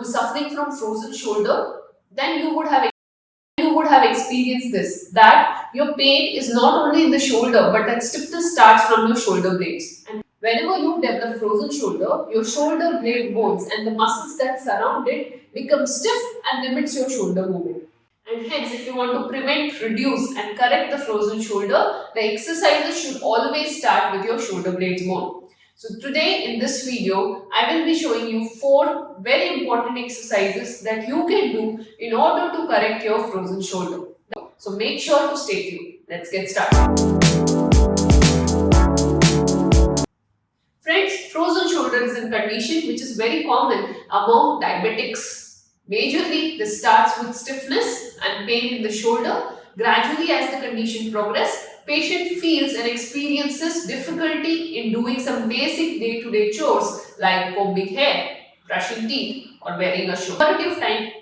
suffering from frozen shoulder, then you would have experienced this, that your pain is not only in the shoulder, but that stiffness starts from your shoulder blades. And whenever you develop frozen shoulder, your shoulder blade bones and the muscles that surround it become stiff and limits your shoulder movement. And hence, if you want to prevent, reduce and correct the frozen shoulder, the exercises should always start with your shoulder blades bone. So today in this video, I will be showing you 4 very important exercises that you can do in order to correct your frozen shoulder. So make sure to stay tuned. Let's get started. Friends, frozen shoulder is a condition which is very common among diabetics. Majorly, this starts with stiffness and pain in the shoulder. Gradually, as the condition progresses, patient feels and experiences difficulty in doing some basic day-to-day chores like combing hair, brushing teeth, or wearing a shoe. Majority of time,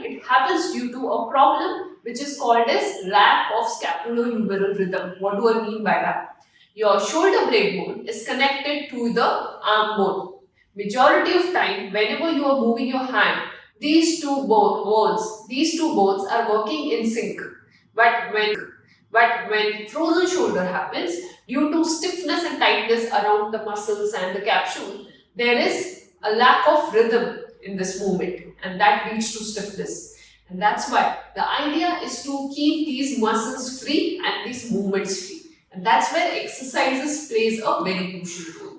it happens due to a problem which is called as lack of scapulohumeral rhythm. What do I mean by that? Your shoulder blade bone is connected to the arm bone. Majority of time, whenever you are moving your hand, these two bones are working in sync. But when frozen shoulder happens, due to stiffness and tightness around the muscles and the capsule, there is a lack of rhythm in this movement, and that leads to stiffness. And that's why the idea is to keep these muscles free and these movements free. And that's where exercises plays a very crucial role.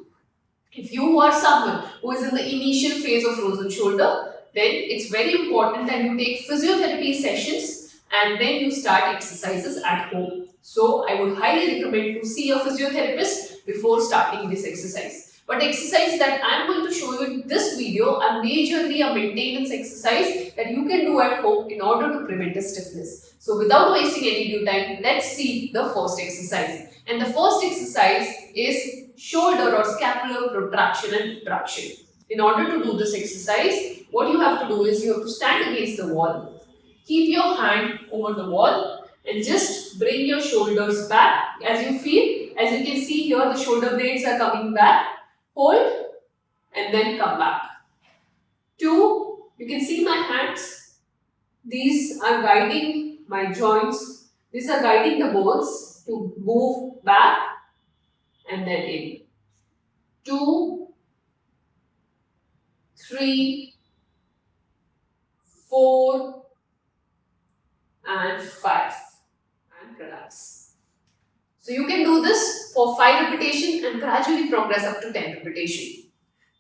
If you are someone who is in the initial phase of frozen shoulder, then it's very important that you take physiotherapy sessions and then you start exercises at home. So I would highly recommend to see a physiotherapist before starting this exercise. But exercise that I am going to show you in this video are majorly a maintenance exercise that you can do at home in order to prevent a stiffness. So without wasting any due time, let's see the first exercise. And the first exercise is shoulder or scapular protraction and retraction. In order to do this exercise, what you have to do is you have to stand against the wall. Keep your hand over the wall and just bring your shoulders back as you feel. As you can see here, the shoulder blades are coming back. Hold and then come back. 2, you can see my hands. These are guiding my joints. These are guiding the bones to move back and then in. 2, 3, 4 and 5 and relax. So you can do this for 5 repetitions and gradually progress up to 10 repetitions.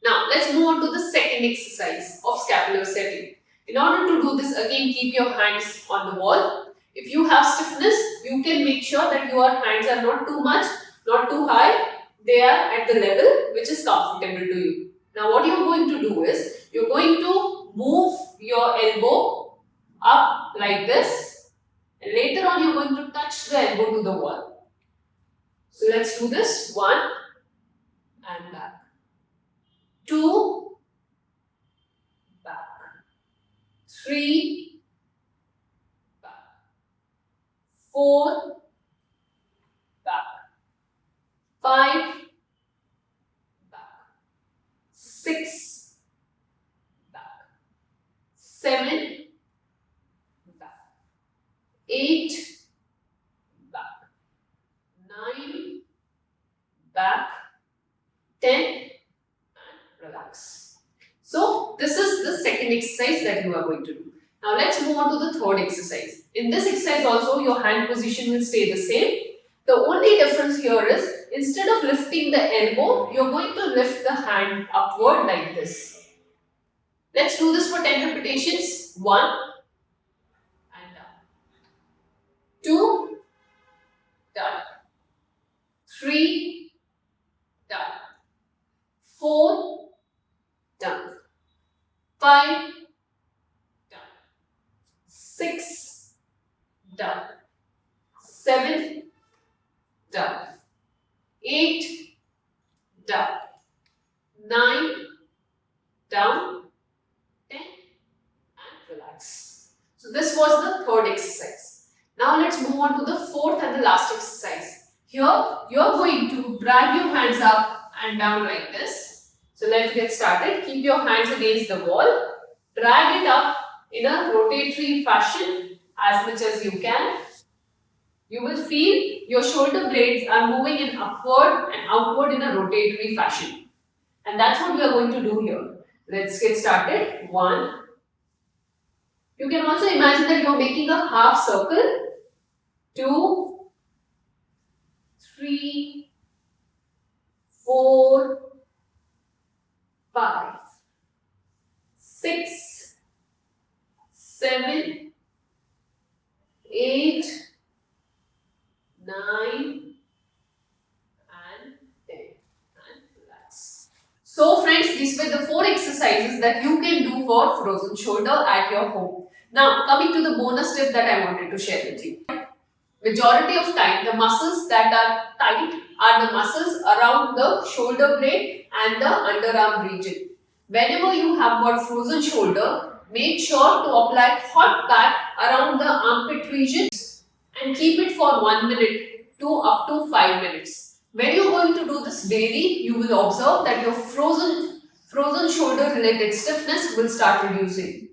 Now let's move on to the second exercise of scapular setting. In order to do this, again keep your hands on the wall. If you have stiffness, you can make sure that your hands are not too much, not too high. They are at the level which is comfortable to you. Now what you are going to do is, you are going to move your elbow up like this, and later on you are going to touch the elbow to the wall. So let's do this. 1 and back. 2, back. 3, back. 4, back. 5, 6, back. 7, back. 8, back. 9, back. 10 and relax. So this is the second exercise that you are going to do. Now let's move on to the third exercise. In this exercise also, your hand position will stay the same. The only difference here is, instead of lifting the elbow, you are going to lift the hand upward like this. Let's do this for 10 repetitions. 1 and down. 2, down. 3, down. 4, down. 5, down. 6, down. 7, down. 8, down. 9, down. 10 and relax. So this was the third exercise. Now let's move on to the fourth and the last exercise. Here you are going to drag your hands up and down like this. So let's get started. Keep your hands against the wall. Drag it up in a rotatory fashion as much as you can. You will feel your shoulder blades are moving in upward and outward in a rotatory fashion. And that's what we are going to do here. Let's get started. 1. You can also imagine that you're making a half circle. 2, 3, 4, 5, 6, 7, 8, 9, and 10. And relax. So friends, these were the 4 exercises that you can do for frozen shoulder at your home. Now coming to the bonus tip that I wanted to share with you. Majority of time, the muscles that are tight are the muscles around the shoulder blade and the underarm region. Whenever you have got frozen shoulder, make sure to apply hot pack around the armpit region and keep it for 1 minute to up to 5 minutes. When you are going to do this daily, you will observe that your frozen shoulder related stiffness will start reducing.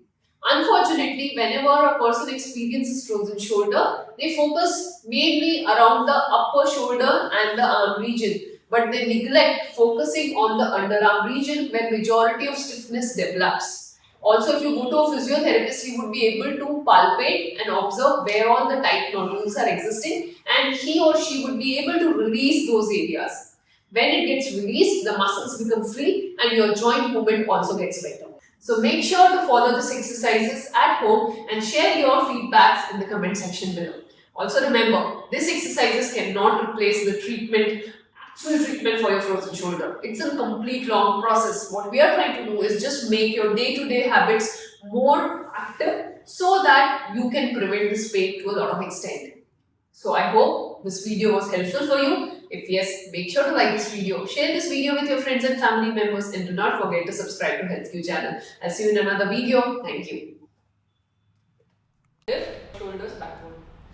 Unfortunately, whenever a person experiences frozen shoulder, they focus mainly around the upper shoulder and the arm region, but they neglect focusing on the underarm region where majority of stiffness develops. Also, if you go to a physiotherapist, he would be able to palpate and observe where all the tight nodules are existing, and he or she would be able to release those areas. When it gets released, the muscles become free and your joint movement also gets better. So make sure to follow these exercises at home and share your feedbacks in the comment section below. Also remember, these exercises cannot replace the actual treatment for your frozen shoulder. It's a complete long process. What we are trying to do is just make your day-to-day habits more active so that you can prevent this pain to a lot of extent. So I hope this video was helpful for you. If yes, make sure to like this video, share this video with your friends and family members, and do not forget to subscribe to HealthQ channel. I'll see you in another video. Thank you. Lift shoulders backward.